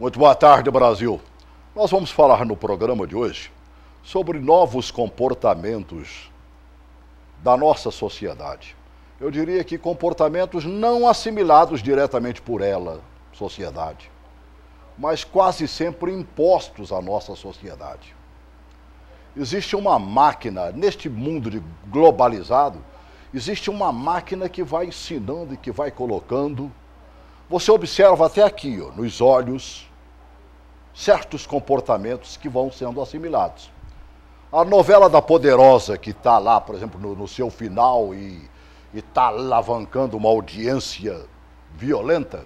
Muito boa tarde, Brasil. Nós vamos falar no programa de hoje sobre novos comportamentos da nossa sociedade. Eu diria que comportamentos não assimilados diretamente por ela, sociedade, mas quase sempre impostos à nossa sociedade. Existe uma máquina, neste mundo globalizado, existe uma máquina que vai ensinando e que vai colocando. Você observa até aqui, ó, nos olhos, certos comportamentos que vão sendo assimilados. A novela da Poderosa, que está lá, por exemplo, no seu final e está alavancando uma audiência violenta,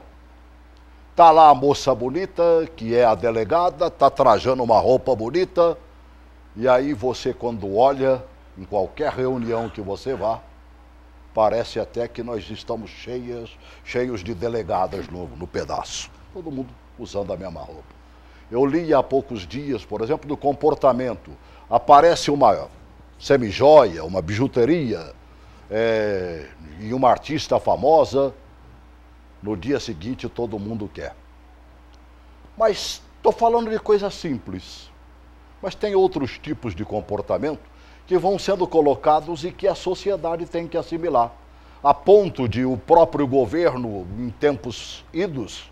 está lá a moça bonita, que é a delegada, está trajando uma roupa bonita, e aí você, quando olha, em qualquer reunião que você vá, parece até que nós estamos cheios de delegadas no pedaço. Todo mundo usando a mesma roupa. Eu li há poucos dias, por exemplo, do comportamento. Aparece uma semijoia, uma bijuteria, e uma artista famosa, no dia seguinte todo mundo quer. Mas estou falando de coisa simples. Mas tem outros tipos de comportamento que vão sendo colocados e que a sociedade tem que assimilar. A ponto de o próprio governo, em tempos idos,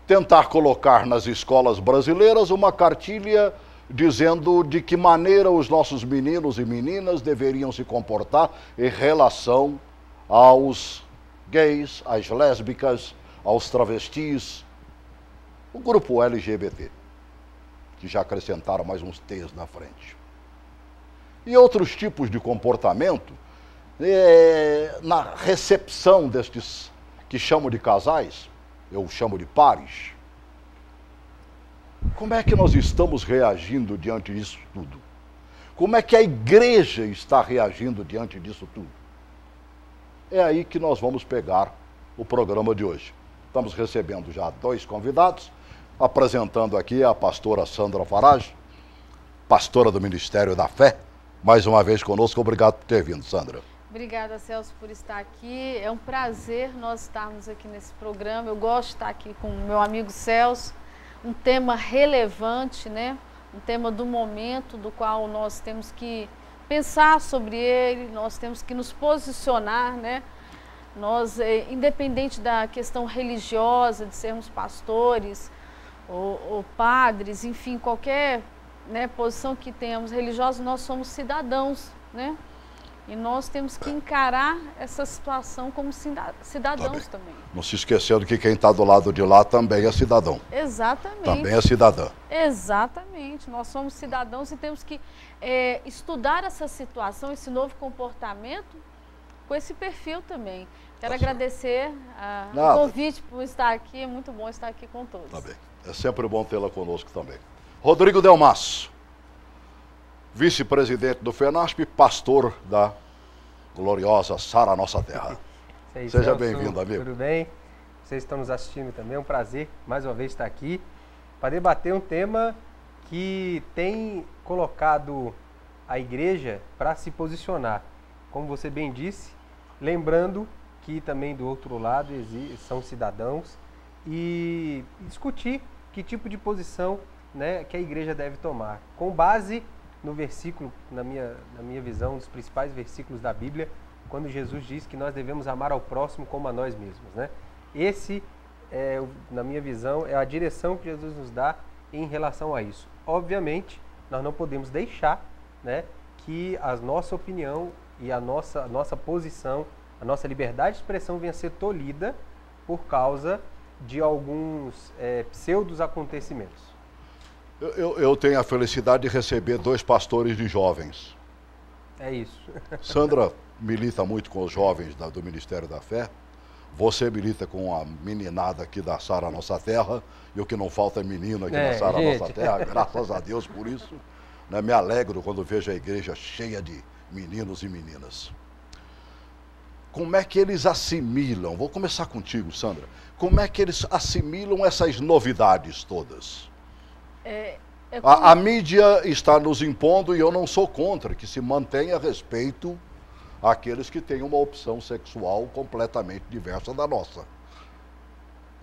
tentar colocar nas escolas brasileiras uma cartilha dizendo de que maneira os nossos meninos e meninas deveriam se comportar em relação aos gays, às lésbicas, aos travestis, o grupo LGBT, que já acrescentaram mais uns T's na frente. E outros tipos de comportamento, na recepção destes que chamam de casais, eu chamo de pares. Como é que nós estamos reagindo diante disso tudo? Como é que a igreja está reagindo diante disso tudo? É aí que nós vamos pegar o programa de hoje. Estamos recebendo já 2 convidados, apresentando aqui a pastora Sandra Farage, pastora do Ministério da Fé, mais uma vez conosco. Obrigado por ter vindo, Sandra. Obrigada, Celso, por estar aqui. É um prazer nós estarmos aqui nesse programa. Eu gosto de estar aqui com o meu amigo Celso. Um tema relevante, né? Um tema do momento, do qual nós temos que pensar sobre ele, nós temos que nos posicionar, né? Nós, independente da questão religiosa, de sermos pastores ou padres, enfim, qualquer, né, posição que tenhamos religiosa, nós somos cidadãos, né? E nós temos que encarar essa situação como cidadãos também. Não se esquecendo que quem está do lado de lá também é cidadão. Exatamente. Também é cidadã. Exatamente. Nós somos cidadãos e temos que estudar essa situação, esse novo comportamento, com esse perfil também. Quero agradecer o convite por estar aqui. É muito bom estar aqui com todos. Tá bem. É sempre bom tê-la conosco também. Rodrigo Delmasso, vice-presidente do FENASP, pastor da gloriosa Sara Nossa Terra. Seja bem-vindo, amigo. Tudo bem? Vocês estão nos assistindo também, é um prazer mais uma vez estar aqui para debater um tema que tem colocado a igreja para se posicionar. Como você bem disse, lembrando que também do outro lado são cidadãos e discutir que tipo de posição, né, que a igreja deve tomar, com base no versículo, na minha visão, um dos principais versículos da Bíblia, quando Jesus diz que nós devemos amar ao próximo como a nós mesmos, né? Esse, na minha visão, é a direção que Jesus nos dá em relação a isso. Obviamente, nós não podemos deixar, né, que a nossa opinião e a nossa posição, a nossa liberdade de expressão venha a ser tolhida por causa de alguns pseudos acontecimentos. Eu tenho a felicidade de receber 2 pastores de jovens. É isso. Sandra milita muito com os jovens do Ministério da Fé. Você milita com a meninada aqui da Sara Nossa Terra. E o que não falta é menino aqui na Sara Nossa Terra. Graças a Deus por isso. Né, me alegro quando vejo a igreja cheia de meninos e meninas. Como é que eles assimilam? Vou começar contigo, Sandra. Como é que eles assimilam essas novidades todas? A mídia está nos impondo, e eu não sou contra, que se mantenha respeito àqueles que têm uma opção sexual completamente diversa da nossa.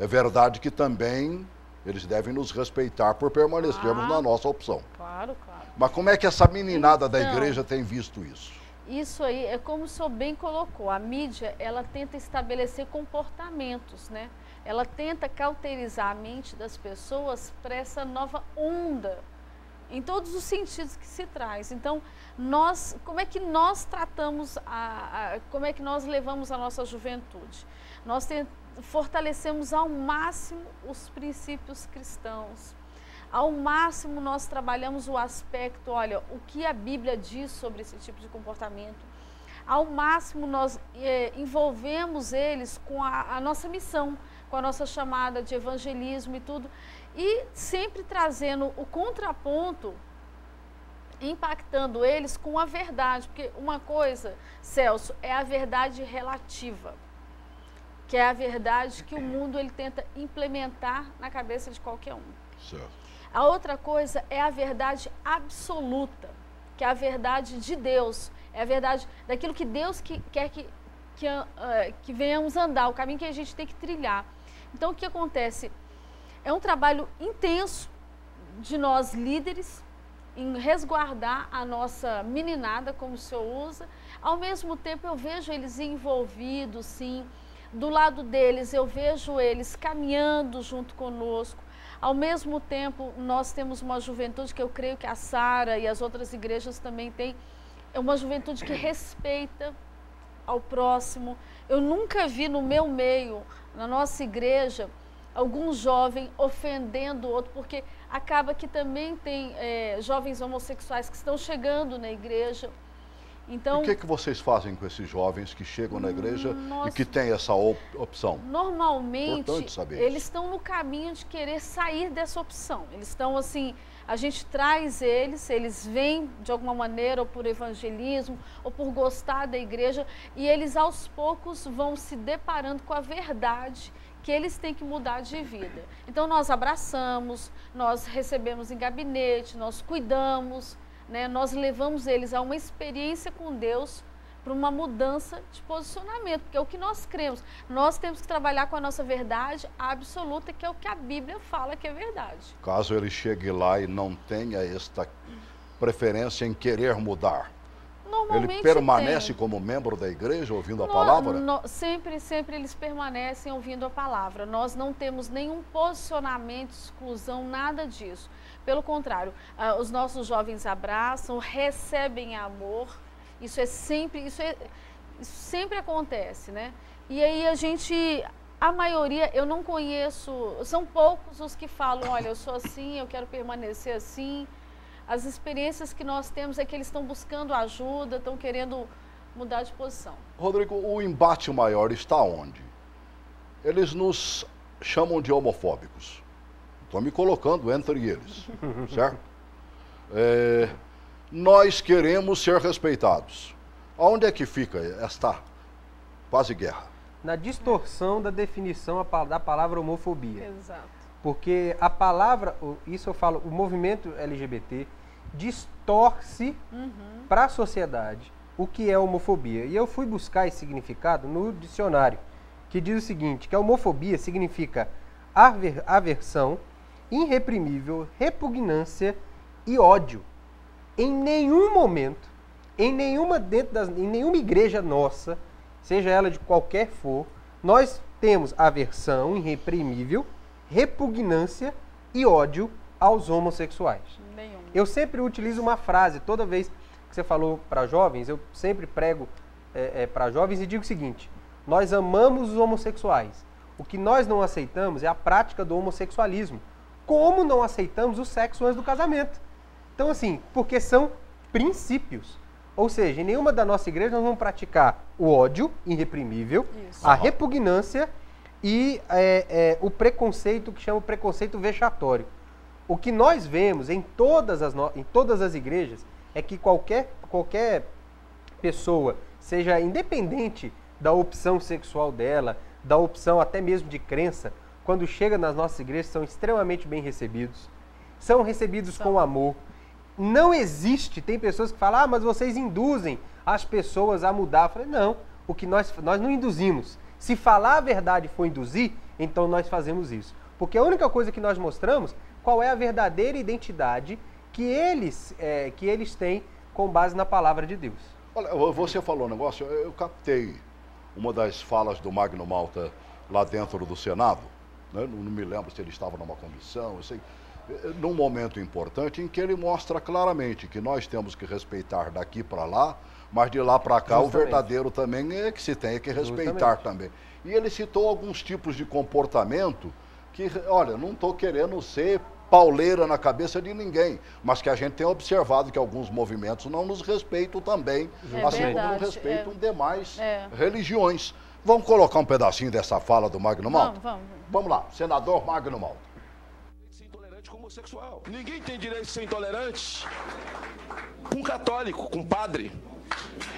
É verdade que também Eles devem nos respeitar por permanecermos na nossa opção. Claro, claro. Mas como é que essa meninada da Então, igreja tem visto isso? Isso aí é como o senhor bem colocou. A mídia, ela tenta estabelecer comportamentos, né? Ela tenta cauterizar a mente das pessoas para essa nova onda, em todos os sentidos que se traz. Então, como é que nós tratamos, como é que nós levamos a nossa juventude? Nós fortalecemos ao máximo os princípios cristãos. Ao máximo nós trabalhamos o aspecto, olha, o que a Bíblia diz sobre esse tipo de comportamento. Ao máximo nós envolvemos eles com a nossa missão, com a nossa chamada de evangelismo e tudo. E sempre trazendo o contraponto, impactando eles com a verdade. Porque uma coisa, Celso, é a verdade relativa, que é a verdade que o mundo ele tenta implementar na cabeça de qualquer um. Certo. A outra coisa é a verdade absoluta, que é a verdade de Deus, é a verdade daquilo que Deus quer que venhamos andar, o caminho que a gente tem que trilhar. Então, o que acontece? É um trabalho intenso de nós líderes em resguardar a nossa meninada, como o senhor usa. Ao mesmo tempo, eu vejo eles envolvidos, sim. Do lado deles, eu vejo eles caminhando junto conosco. Ao mesmo tempo, nós temos uma juventude que eu creio que a Sara e as outras igrejas também têm. É uma juventude que respeita ao próximo. Eu nunca vi no meu meio, na nossa igreja, algum jovem ofendendo o outro, porque acaba que também tem jovens homossexuais que estão chegando na igreja. Então, o que vocês fazem com esses jovens que chegam na igreja e que têm essa opção? Normalmente, isso. eles estão no caminho de querer sair dessa opção. Eles estão assim, a gente traz eles vêm de alguma maneira, ou por evangelismo, ou por gostar da igreja, e eles aos poucos vão se deparando com a verdade que eles têm que mudar de vida. Então nós abraçamos, nós recebemos em gabinete, nós cuidamos, né? Nós levamos eles a uma experiência com Deus para uma mudança de posicionamento, porque é o que nós cremos. Nós temos que trabalhar com a nossa verdade absoluta, que é o que a Bíblia fala que é verdade. Caso ele chegue lá e não tenha esta preferência em querer mudar, ele permanece como membro da igreja ouvindo a palavra? Sempre eles permanecem ouvindo a palavra. Nós não temos nenhum posicionamento, exclusão, nada disso. Pelo contrário, os nossos jovens abraçam, recebem amor. Isso sempre acontece, né? E aí a maioria, eu não conheço, são poucos os que falam, olha, eu sou assim, eu quero permanecer assim. As experiências que nós temos é que eles estão buscando ajuda, estão querendo mudar de posição. Rodrigo, o embate maior está onde? Eles nos chamam de homofóbicos. Estou me colocando entre eles, certo? Nós queremos ser respeitados. Aonde é que fica esta quase guerra? Na distorção da definição da palavra homofobia. Exato. Porque a palavra, isso eu falo, o movimento LGBT distorce para a sociedade o que é homofobia. E eu fui buscar esse significado no dicionário, que diz o seguinte, que a homofobia significa aversão, irreprimível, repugnância e ódio. Em nenhum momento, em nenhuma igreja nossa, seja ela de qualquer for, nós temos aversão irreprimível, repugnância e ódio aos homossexuais. Nenhum. Eu sempre utilizo uma frase, toda vez que você falou para jovens, eu sempre prego para jovens e digo o seguinte, nós amamos os homossexuais. O que nós não aceitamos é a prática do homossexualismo. Como não aceitamos o sexo antes do casamento? Então assim, porque são princípios. Ou seja, em nenhuma da nossa igreja nós vamos praticar o ódio irreprimível, a repugnância e o preconceito, que chama o preconceito vexatório. O que nós vemos em todas as igrejas é que qualquer pessoa, seja independente da opção sexual dela, da opção até mesmo de crença, quando chega nas nossas igrejas são extremamente bem recebidos, são recebidos com amor. Não existe, tem pessoas que falam, mas vocês induzem as pessoas a mudar. Eu falei, não, o que nós não induzimos. Se falar a verdade for induzir, então nós fazemos isso. Porque a única coisa que nós mostramos, qual é a verdadeira identidade que eles têm com base na palavra de Deus. Olha, você falou um negócio, eu captei uma das falas do Magno Malta lá dentro do Senado, né? Não me lembro se ele estava numa comissão, eu sei, num momento importante em que ele mostra claramente que nós temos que respeitar daqui para lá, mas de lá para cá o verdadeiro também é que se tem que respeitar também. E ele citou alguns tipos de comportamento que, olha, não estou querendo ser pauleira na cabeça de ninguém, mas que a gente tem observado que alguns movimentos não nos respeitam também, assim como não respeitam demais religiões. Vamos colocar um pedacinho dessa fala do Magno Malta? Vamos lá, senador Magno Malta. Ser intolerante com homossexual. Ninguém tem direito de ser intolerante com católico, com padre.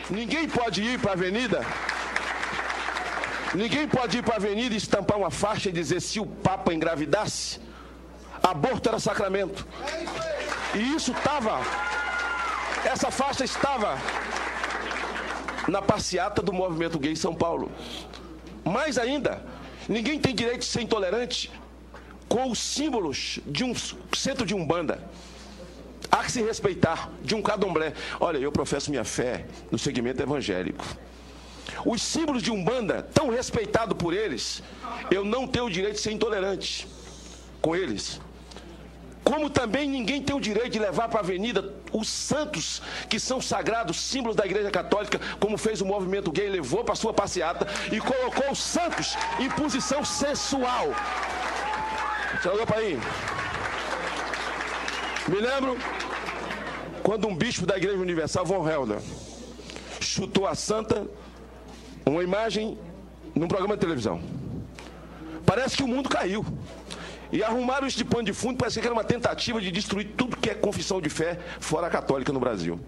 Ninguém pode ir para a avenida. Ninguém pode ir para a avenida e estampar uma faixa e dizer se o Papa engravidasse, aborto era sacramento. E isso estava, essa faixa estava na passeata do movimento gay em São Paulo. Mais ainda, ninguém tem direito de ser intolerante com os símbolos de um centro de umbanda. Há que se respeitar, de um candomblé. Olha, eu professo minha fé no segmento evangélico. Os símbolos de umbanda, tão respeitados por eles, eu não tenho o direito de ser intolerante com eles. Como também ninguém tem o direito de levar para a avenida os santos que são sagrados, símbolos da Igreja Católica, como fez o movimento gay, levou para sua passeata e colocou os santos em posição sensual. Senador Paim, me lembro quando um bispo da Igreja Universal, Von Helder, chutou a santa uma imagem num programa de televisão. Parece que o mundo caiu. E arrumaram isso de pano de fundo, parece que era uma tentativa de destruir tudo que é confissão de fé fora católica no Brasil.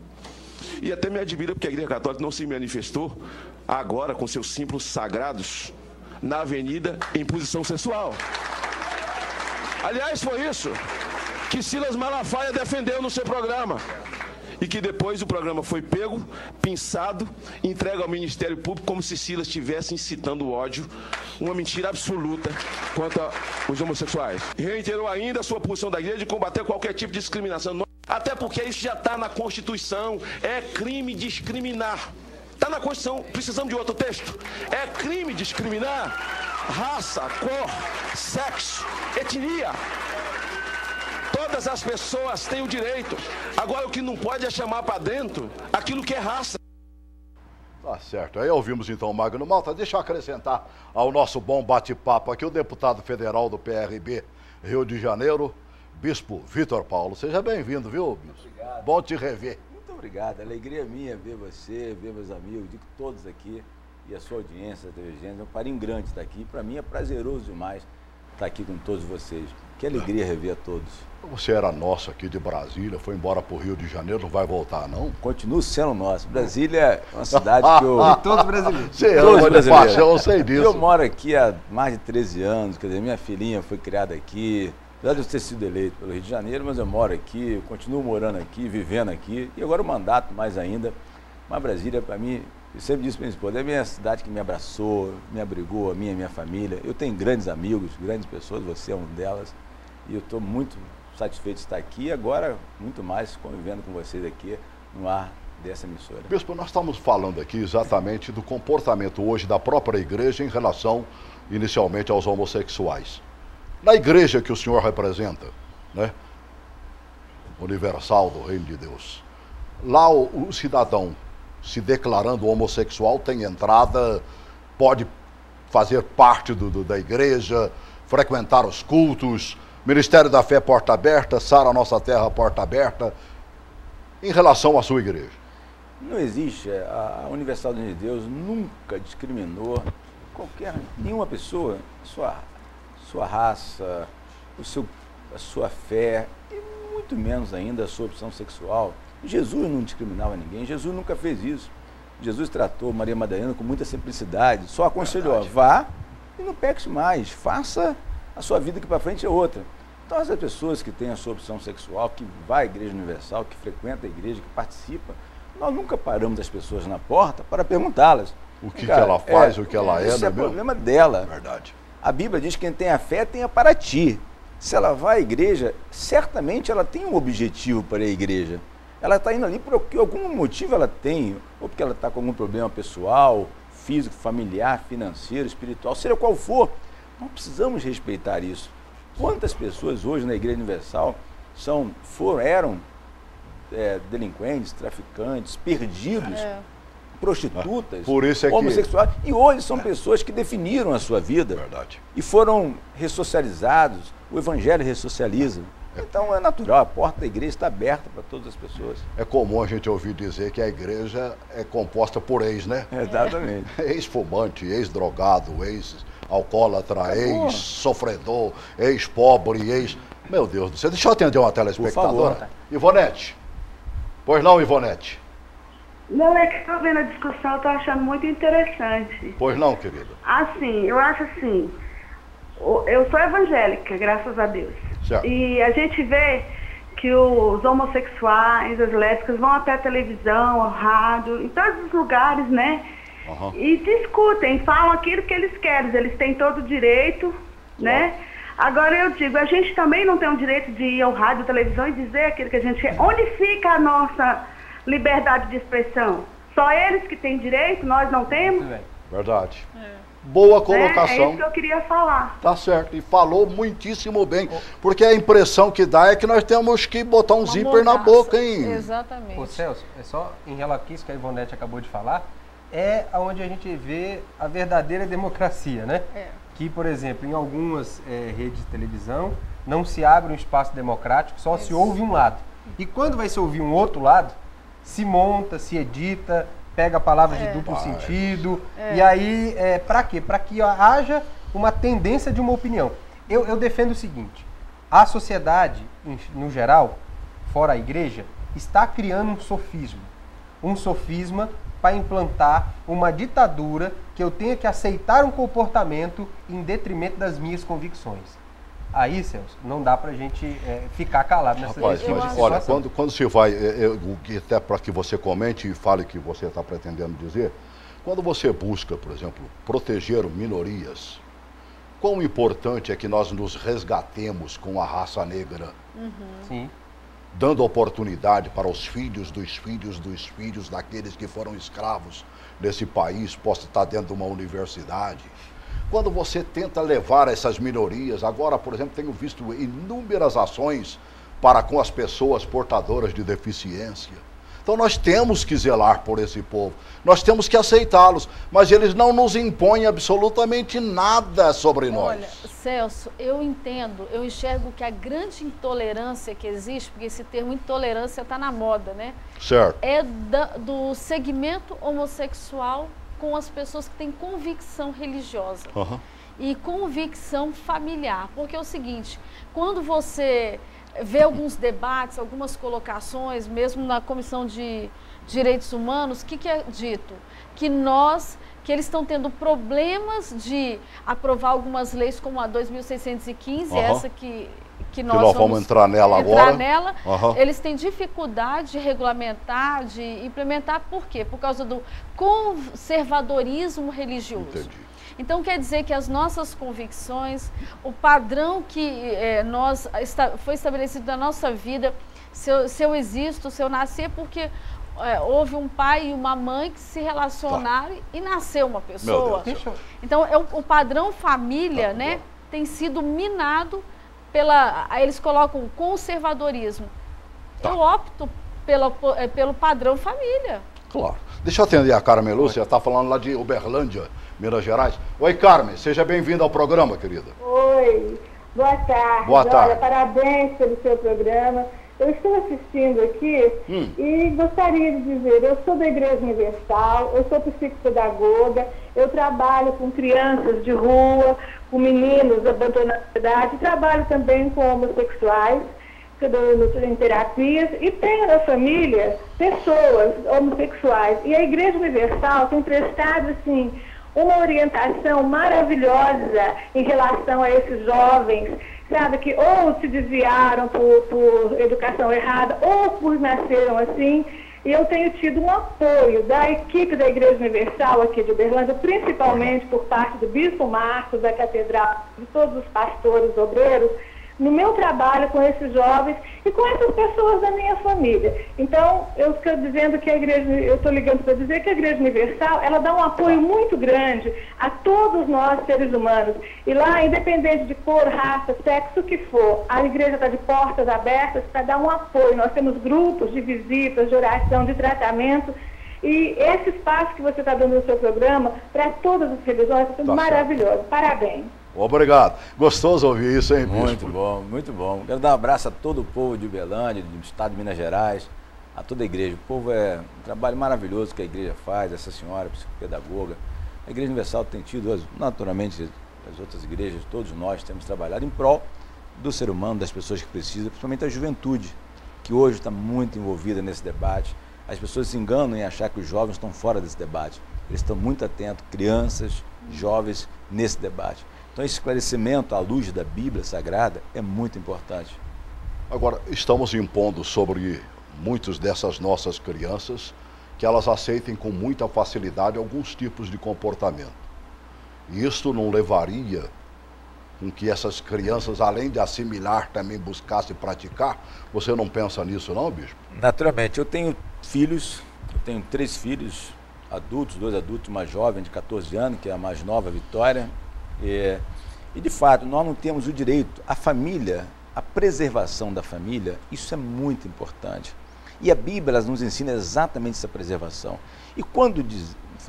E até me admira porque a Igreja Católica não se manifestou agora com seus símbolos sagrados na avenida em posição sensual. Aliás, foi isso que Silas Malafaia defendeu no seu programa. E que depois o programa foi pego, pinçado, entregue ao Ministério Público como se Silas estivesse incitando o ódio, uma mentira absoluta quanto aos homossexuais. Reiterou ainda a sua posição da igreja de combater qualquer tipo de discriminação, até porque isso já está na Constituição, é crime discriminar. Está na Constituição, precisamos de outro texto. É crime discriminar raça, cor, sexo, etnia. Todas as pessoas têm o direito. Agora, o que não pode é chamar para dentro aquilo que é raça. Tá certo. Aí ouvimos então o Magno Malta. Deixa eu acrescentar ao nosso bom bate-papo aqui o deputado federal do PRB Rio de Janeiro, Bispo Vitor Paulo. Seja bem-vindo, viu, Bispo? Obrigado. Bom te rever. Muito obrigado. Alegria minha ver você, ver meus amigos, digo todos aqui e a sua audiência da TV Gênesis. É um carinho grande estar aqui. Para mim é prazeroso demais estar aqui com todos vocês. Que alegria rever a todos. Você era nosso aqui de Brasília, foi embora para o Rio de Janeiro, não vai voltar, não? Continuo sendo nosso. Brasília é uma cidade que eu... E todos brasileiros. Você ama de paixão, eu sei disso. Eu moro aqui há mais de 13 anos, quer dizer, minha filhinha foi criada aqui, apesar de eu ter sido eleito pelo Rio de Janeiro, mas eu moro aqui, eu continuo morando aqui, vivendo aqui, e agora o mandato mais ainda. Mas Brasília, para mim, eu sempre disse para minha esposa, é a minha cidade que me abraçou, me abrigou, a minha família. Eu tenho grandes amigos, grandes pessoas, você é uma delas, e eu estou muito satisfeito de estar aqui e agora muito mais convivendo com vocês aqui no ar dessa emissora. Bispo, nós estamos falando aqui exatamente do comportamento hoje da própria igreja em relação inicialmente aos homossexuais. Na igreja que o senhor representa, né, universal do Reino de Deus, lá o cidadão se declarando homossexual tem entrada, pode fazer parte da igreja, frequentar os cultos, Ministério da Fé porta aberta, Sara Nossa Terra porta aberta, em relação à sua igreja. Não existe, a Universal de Deus nunca discriminou nenhuma pessoa, sua raça, a sua fé, e muito menos ainda a sua opção sexual. Jesus não discriminava ninguém, Jesus nunca fez isso. Jesus tratou Maria Madalena com muita simplicidade, só aconselhou, vá e não peque mais, faça a sua vida que para frente é outra. Então, as pessoas que têm a sua opção sexual, que vai à Igreja Universal, que frequenta a igreja, que participa, nós nunca paramos as pessoas na porta para perguntá-las. O que ela faz, o que ela é, isso é problema dela. Verdade. A Bíblia diz que quem tem a fé tenha para ti. Se ela vai à igreja, certamente ela tem um objetivo para a igreja. Ela está indo ali porque algum motivo ela tem, ou porque ela está com algum problema pessoal, físico, familiar, financeiro, espiritual, seja qual for. Nós precisamos respeitar isso. Quantas pessoas hoje na Igreja Universal eram delinquentes, traficantes, perdidos, prostitutas, por isso é homossexuais, e hoje são pessoas que definiram a sua vida. Verdade. E foram ressocializados, o Evangelho ressocializa. Então é natural, a porta da igreja está aberta para todas as pessoas. É comum a gente ouvir dizer que a igreja é composta por ex, né? Exatamente. Ex-fumante, ex-drogado, ex-alcoólatra, ex-sofredor, ex-pobre, ex... Meu Deus do céu, deixa eu atender uma telespectadora. Ivonete. Pois não, Ivonete? Não, é que estou vendo a discussão, estou achando muito interessante. Pois não, querida? Assim, eu acho assim, eu sou evangélica, graças a Deus. Certo. E a gente vê que os homossexuais, as lésbicas vão até a televisão, ao rádio, em todos os lugares, né? Uhum. E discutem, falam aquilo que eles querem, eles têm todo o direito, né? Agora eu digo, a gente também não tem o direito de ir ao rádio, televisão e dizer aquilo que a gente quer. Onde fica a nossa liberdade de expressão? Só eles que têm direito, nós não temos? Verdade. Boa colocação. É isso que eu queria falar. Tá certo, e falou muitíssimo bem, porque a impressão que dá é que nós temos que botar um zíper na boca, hein? Exatamente. Ô Celso, é só em relação a isso que a Ivonete acabou de falar, é onde a gente vê a verdadeira democracia, né? Que, por exemplo, em algumas redes de televisão, não se abre um espaço democrático, só se ouve um lado. E quando vai se ouvir um outro lado, se monta, se edita, pega palavras de duplo sentido. E aí, para quê? Para que haja uma tendência de uma opinião. Eu defendo o seguinte, a sociedade, no geral, fora a igreja, está criando um sofisma para implantar uma ditadura que eu tenha que aceitar um comportamento em detrimento das minhas convicções. Aí, Celso, não dá pra gente ficar calado nessa situação. Olha, quando se vai, até para que você comente e fale o que você está pretendendo dizer, quando você busca, por exemplo, proteger minorias, quão importante é que nós nos resgatemos com a raça negra? Sim. Dando oportunidade para os filhos dos filhos dos filhos daqueles que foram escravos nesse país, possa estar dentro de uma universidade. Quando você tenta levar essas minorias, agora, por exemplo, tenho visto inúmeras ações para com as pessoas portadoras de deficiência. Então nós temos que zelar por esse povo, nós temos que aceitá-los, mas eles não nos impõem absolutamente nada sobre nós. Olha, Celso, eu entendo, eu enxergo que a grande intolerância que existe, porque esse termo intolerância está na moda, né? Certo. É do segmento homossexual com as pessoas que têm convicção religiosa e convicção familiar. Porque é o seguinte, quando você vê alguns debates, algumas colocações, mesmo na Comissão de Direitos Humanos, o que é dito? Que eles estão tendo problemas de aprovar algumas leis como a 2.615, essa que nós vamos entrar nela agora. Eles têm dificuldade de regulamentar, de implementar, por quê? Por causa do conservadorismo religioso. Entendi. Então quer dizer que as nossas convicções, o padrão que foi estabelecido na nossa vida, se eu existo, se eu nasci, é porque houve um pai e uma mãe que se relacionaram e nasceu uma pessoa. Então o padrão família, né, tem sido minado eles colocam conservadorismo. Eu opto pelo padrão família. Claro. Deixa eu atender a Carmen Lúcia, está falando lá de Uberlândia, Minas Gerais. Oi, Carmen, seja bem-vinda ao programa, querida. Oi, boa tarde. Boa tarde. Olha, parabéns pelo seu programa. Eu estou assistindo aqui e gostaria de dizer, eu sou da Igreja Universal, eu sou psicopedagoga, eu trabalho com crianças de rua, com meninos abandonados da cidade, trabalho também com homossexuais, em terapias, e tenho na família pessoas homossexuais. E a Igreja Universal tem prestado, assim, uma orientação maravilhosa em relação a esses jovens, sabe, que ou se desviaram por educação errada, ou por nasceram assim, E eu tenho tido um apoio da equipe da Igreja Universal aqui de Uberlândia, principalmente por parte do Bispo Marcos, da Catedral, de todos os pastores obreiros, no meu trabalho com esses jovens e com essas pessoas da minha família. Então, eu estou dizendo que eu estou ligando para dizer que a Igreja Universal, ela dá um apoio muito grande a todos nós, seres humanos. E lá, independente de cor, raça, sexo, o que for, a igreja está de portas abertas para dar um apoio. Nós temos grupos de visitas, de oração, de tratamento. E esse espaço que você está dando no seu programa, para todas as religiões, é maravilhoso. Parabéns. Obrigado. Gostoso ouvir isso, hein, Bispo? Muito bom, muito bom. Quero dar um abraço a todo o povo de Uberlândia, do estado de Minas Gerais, a toda a igreja. O povo é um trabalho maravilhoso que a igreja faz, essa senhora psicopedagoga. A Igreja Universal tem tido, naturalmente, as outras igrejas, todos nós temos trabalhado em prol do ser humano, das pessoas que precisam, principalmente a juventude, que hoje está muito envolvida nesse debate. As pessoas se enganam em achar que os jovens estão fora desse debate. Eles estão muito atentos, crianças, jovens, nesse debate. Então, esse esclarecimento à luz da Bíblia Sagrada é muito importante. Agora, estamos impondo sobre muitas dessas nossas crianças que elas aceitem com muita facilidade alguns tipos de comportamento. E isto não levaria com que essas crianças, além de assimilar, também buscassem praticar? Você não pensa nisso não, Bispo? Naturalmente. Eu tenho filhos, eu tenho 3 filhos adultos, 2 adultos, uma jovem de 14 anos, que é a mais nova, a Vitória. E de fato, nós não temos o direito, a família, a preservação da família, isso é muito importante. E a Bíblia ela nos ensina exatamente essa preservação. E quando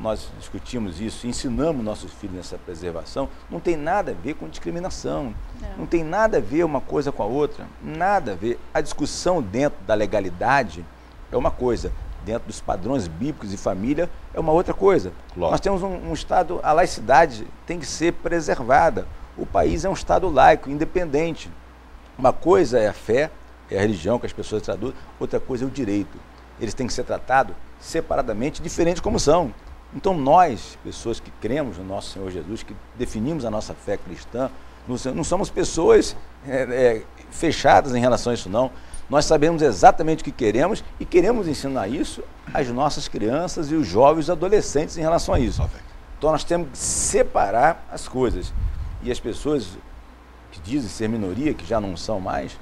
nós discutimos isso, ensinamos nossos filhos nessa preservação, não tem nada a ver com discriminação, não tem nada a ver uma coisa com a outra, nada a ver. A discussão dentro da legalidade é uma coisa, dentro dos padrões bíblicos de família, é uma outra coisa. Claro. Nós temos um Estado, a laicidade tem que ser preservada. O país é um Estado laico, independente. Uma coisa é a fé, é a religião que as pessoas traduzem, outra coisa é o direito. Eles têm que ser tratados separadamente, diferente como são. Então nós, pessoas que cremos no nosso Senhor Jesus, que definimos a nossa fé cristã, não somos pessoas fechadas em relação a isso não. Nós sabemos exatamente o que queremos e queremos ensinar isso às nossas crianças e os jovens e adolescentes em relação a isso. Então nós temos que separar as coisas. E as pessoas que dizem ser minoria, que já não são mais,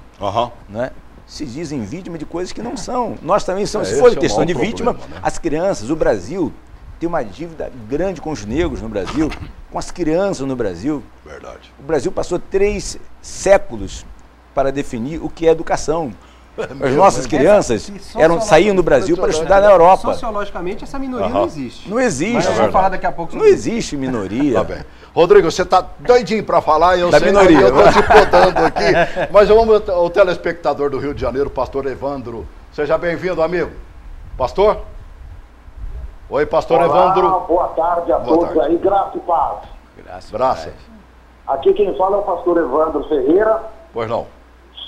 né, se dizem vítima de coisas que não são. Nós também somos, se for questão de vítima, né? As crianças, o Brasil tem uma dívida grande com os negros no Brasil, com as crianças no Brasil. Verdade. O Brasil passou 3 séculos para definir o que é educação. As nossas crianças saíam do Brasil para estudar na Europa. Sociologicamente, essa minoria não existe. Não existe. Mas nós vamos falar daqui a pouco sobre isso. Não existe minoria. Tá bem. Rodrigo, você está doidinho para falar, eu da sei, minoria. Eu estou te podando aqui. Mas vamos ao telespectador do Rio de Janeiro, pastor Evandro. Seja bem-vindo, amigo. Pastor? Oi, pastor Evandro. Boa tarde a todos aí, graça e paz. Graça. Aqui quem fala é o pastor Evandro Ferreira. Pois não.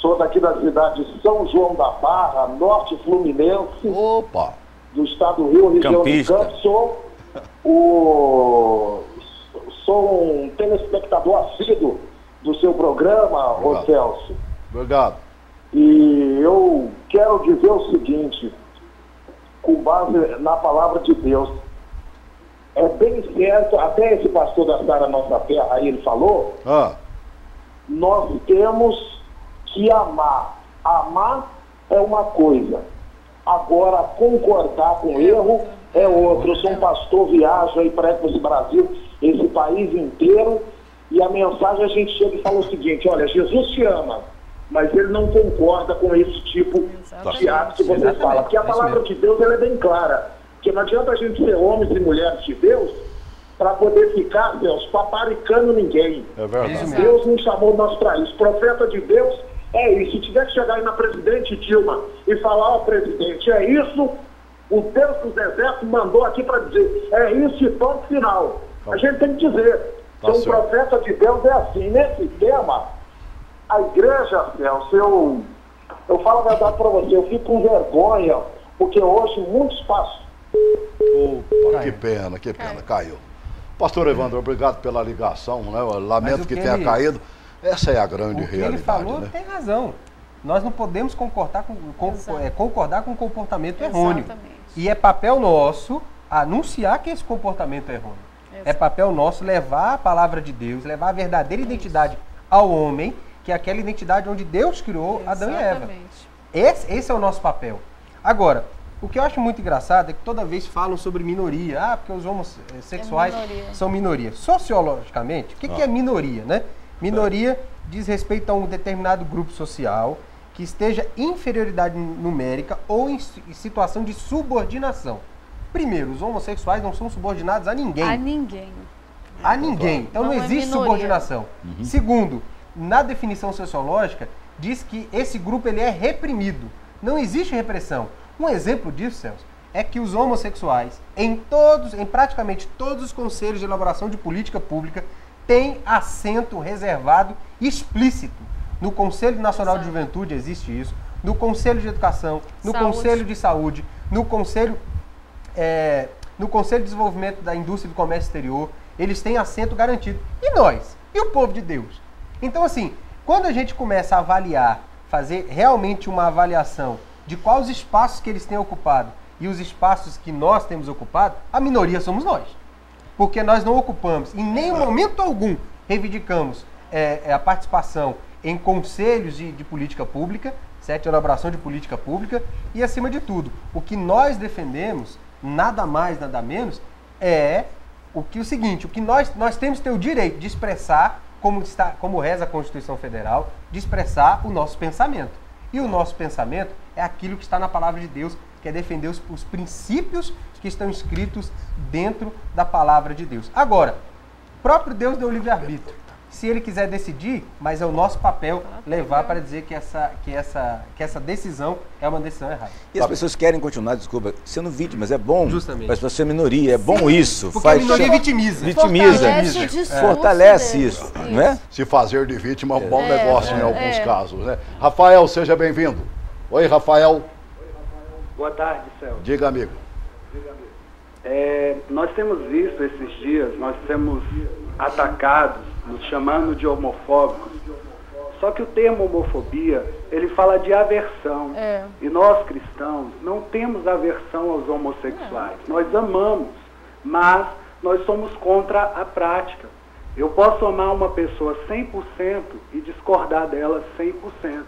Sou daqui da cidade de São João da Barra, norte fluminense. Opa! Do estado do Rio, região do Campo. Sou um telespectador assíduo do seu programa, ô Celso. Obrigado. E eu quero dizer o seguinte, com base na palavra de Deus, é bem certo, até esse pastor da Sara Nossa Terra aí ele falou, nós temos que amar. Amar é uma coisa, agora concordar com erro é outra. Eu sou um pastor, viajo aí para esse Brasil, esse país inteiro, e a mensagem a gente chega e fala o seguinte, olha, Jesus te ama, mas ele não concorda com esse tipo de ato que você fala. Porque a palavra de Deus ela é bem clara, que não adianta a gente ser homens e mulheres de Deus para poder ficar, Deus, paparicando ninguém. É verdade. Deus não chamou nós para isso. Profeta de Deus é isso. Se tiver que chegar aí na presidente Dilma e falar, ó, presidente, é isso, o Deus dos exércitos mandou aqui para dizer, é isso e ponto final. A gente tem que dizer. Então, um profeta de Deus é assim. Nesse tema, a igreja, Celso, eu falo a verdade para você, eu fico com vergonha, porque hoje muitos pastores... Opa, que pena, caiu. Pastor Evandro, obrigado pela ligação, né? Eu lamento que tenha caído. Essa é a grande realidade. Ele falou, né? Tem razão. nós não podemos concordar com um comportamento errôneo. Exatamente. E é papel nosso anunciar que esse comportamento é errôneo. É papel nosso levar a palavra de Deus, levar a verdadeira identidade ao homem, que é aquela identidade onde Deus criou Adão e Eva. Esse é o nosso papel. Agora, o que eu acho muito engraçado é que toda vez falam sobre minoria. Porque os homossexuais são minoria. Sociologicamente, o que é minoria, né? Minoria diz respeito a um determinado grupo social que esteja em inferioridade numérica ou em situação de subordinação. Primeiro, os homossexuais não são subordinados a ninguém. A ninguém. A ninguém. Então não existe subordinação. Segundo, na definição sociológica, diz que esse grupo ele é reprimido. Não existe repressão. Um exemplo disso, Celso, é que os homossexuais, em praticamente todos os conselhos de elaboração de política pública, têm assento reservado explícito. No Conselho Nacional de Juventude existe isso, no Conselho de Educação, no Conselho de Saúde, no Conselho de Desenvolvimento da Indústria e do Comércio Exterior, eles têm assento garantido. E nós? E o povo de Deus? Então, assim, quando a gente começa a avaliar, fazer realmente uma avaliação de quais os espaços que eles têm ocupado e os espaços que nós temos ocupado, a minoria somos nós. Porque nós não ocupamos, em nenhum momento algum, reivindicamos a participação em conselhos de política pública, certo? Elaboração de política pública, e acima de tudo, o que nós defendemos, nada mais, nada menos, é o seguinte, o que nós temos que ter o direito de expressar, como reza a Constituição Federal, de expressar o nosso pensamento. E o nosso pensamento é aquilo que está na palavra de Deus, que é defender os princípios que estão escritos dentro da palavra de Deus. Agora, o próprio Deus deu livre-arbítrio. Se ele quiser decidir, mas é o nosso papel levar para dizer que essa decisão é uma decisão errada. E as pessoas querem continuar, desculpa, sendo vítimas, é bom. Justamente. Para as pessoas serem minoria, é bom isso. Porque a minoria vitimiza. Fortalece isso, não é? Se fazer de vítima é um bom negócio em alguns casos, né? Rafael, seja bem-vindo. Oi, Rafael. Boa tarde, Celso. Diga, amigo. Nós temos visto esses dias, nós temos atacados, nos chamando de homofóbicos. Só que o termo homofobia, ele fala de aversão. E nós, cristãos, não temos aversão aos homossexuais. Nós amamos, mas nós somos contra a prática. Eu posso amar uma pessoa 100% e discordar dela 100%.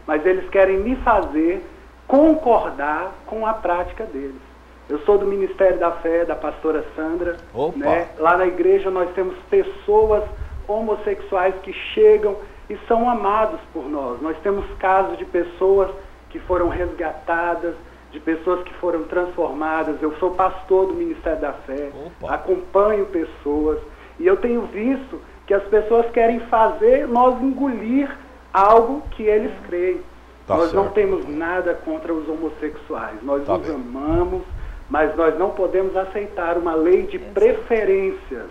Mas eles querem me fazer concordar com a prática deles. Eu sou do Ministério da Fé, da pastora Sandra. Né? Lá na igreja nós temos pessoas homossexuais que chegam e são amados por nós. Nós temos casos de pessoas que foram resgatadas, de pessoas que foram transformadas. Eu sou pastor do Ministério da Fé, acompanho pessoas e eu tenho visto que as pessoas querem fazer nós engolir algo que eles creem. Nós não temos nada contra os homossexuais, nós os amamos, mas nós não podemos aceitar uma lei de preferências.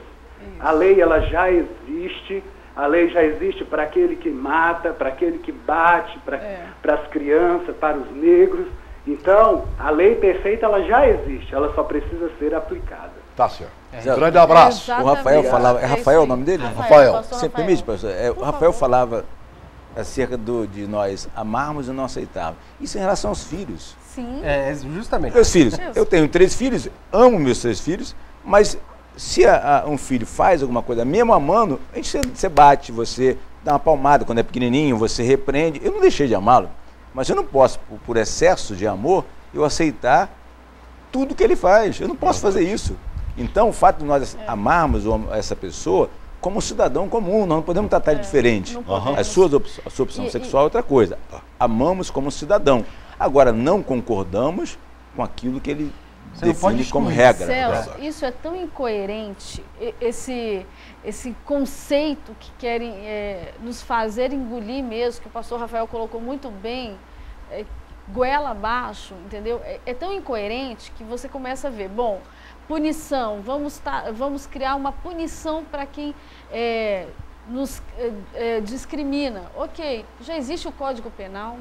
A lei ela já existe, a lei já existe para aquele que mata, para aquele que bate, para as crianças, para os negros. Então, a lei perfeita ela já existe, ela só precisa ser aplicada. Tá certo. Grande abraço. O Rafael falava, é Rafael o nome dele? Rafael. Você permite, pastor? O Rafael falava acerca de nós amarmos e não aceitarmos. Isso em relação aos filhos. Sim. Justamente. Meus filhos. Eu tenho 3 filhos, amo meus 3 filhos, mas se um filho faz alguma coisa, mesmo amando, você bate, você dá uma palmada quando é pequenininho, você repreende. Eu não deixei de amá-lo, mas eu não posso, por excesso de amor, eu aceitar tudo que ele faz. Eu não posso fazer isso. Então, o fato de nós amarmos essa pessoa como cidadão comum, nós não podemos tratar ele diferente. A sua opção sexual é outra coisa. Amamos como cidadão. Agora, não concordamos com aquilo que ele define como regra. Celso, isso é tão incoerente, esse conceito que querem nos fazer engolir mesmo, que o pastor Rafael colocou muito bem, goela abaixo, entendeu? É tão incoerente que você começa a ver, bom, punição, vamos criar uma punição para quem nos discrimina. Ok, já existe o Código Penal.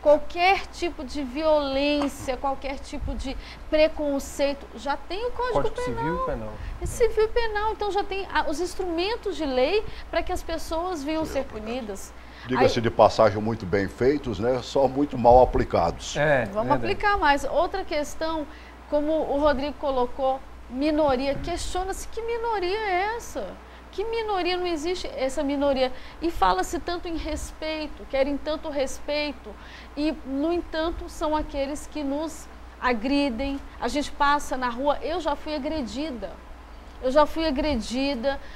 Qualquer tipo de violência, qualquer tipo de preconceito, já tem o Código Penal. Civil e Penal. Civil e Penal, então já tem os instrumentos de lei para que as pessoas venham ser punidas. Diga-se de passagem, muito bem feitos, né? Só muito mal aplicados. Vamos aplicar mais. Outra questão, como o Rodrigo colocou, minoria. Questiona-se que minoria é essa? Que minoria? Não existe essa minoria. E fala-se tanto em respeito, querem tanto respeito, e, no entanto, são aqueles que nos agridem. A gente passa na rua, eu já fui agredida.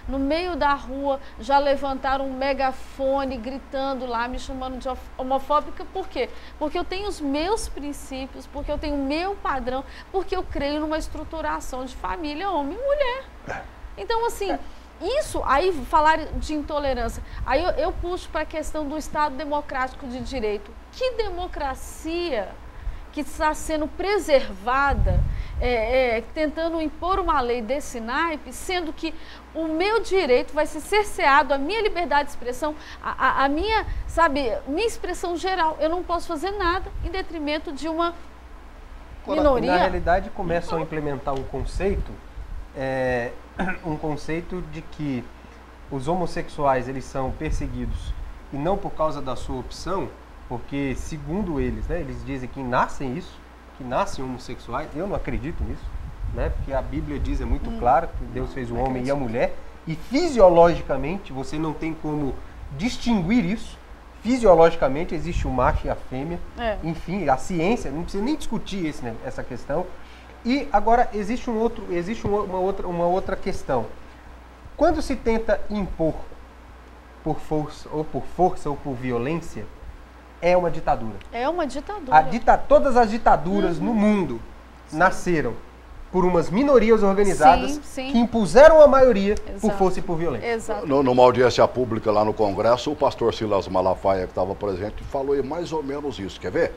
No meio da rua, já levantaram um megafone gritando lá, me chamando de homofóbica. Por quê? Porque eu tenho os meus princípios, porque eu tenho o meu padrão, porque eu creio numa estruturação de família, homem e mulher. Então, assim, isso, aí falar de intolerância, aí eu puxo para a questão do Estado Democrático de Direito. Que democracia que está sendo preservada, tentando impor uma lei desse naipe, sendo que o meu direito vai ser cerceado, a minha liberdade de expressão, a minha, minha expressão geral. Eu não posso fazer nada em detrimento de uma minoria. Na realidade, começam a implementar um conceito de que os homossexuais, eles são perseguidos, e não por causa da sua opção, porque, segundo eles, né, eles dizem que nascem homossexuais. Eu não acredito nisso, né, porque a Bíblia diz, é muito claro, que Deus fez o homem e a mulher, e fisiologicamente você não tem como distinguir isso. Fisiologicamente existe o macho e a fêmea, enfim, a ciência, não precisa nem discutir essa questão. E agora existe uma outra questão. Quando se tenta impor por força ou por violência, é uma ditadura. É uma ditadura. Todas as ditaduras no mundo nasceram por umas minorias organizadas que impuseram a maioria por força e por violência. Numa audiência pública lá no Congresso, o pastor Silas Malafaia, que estava presente, falou mais ou menos isso. Quer ver?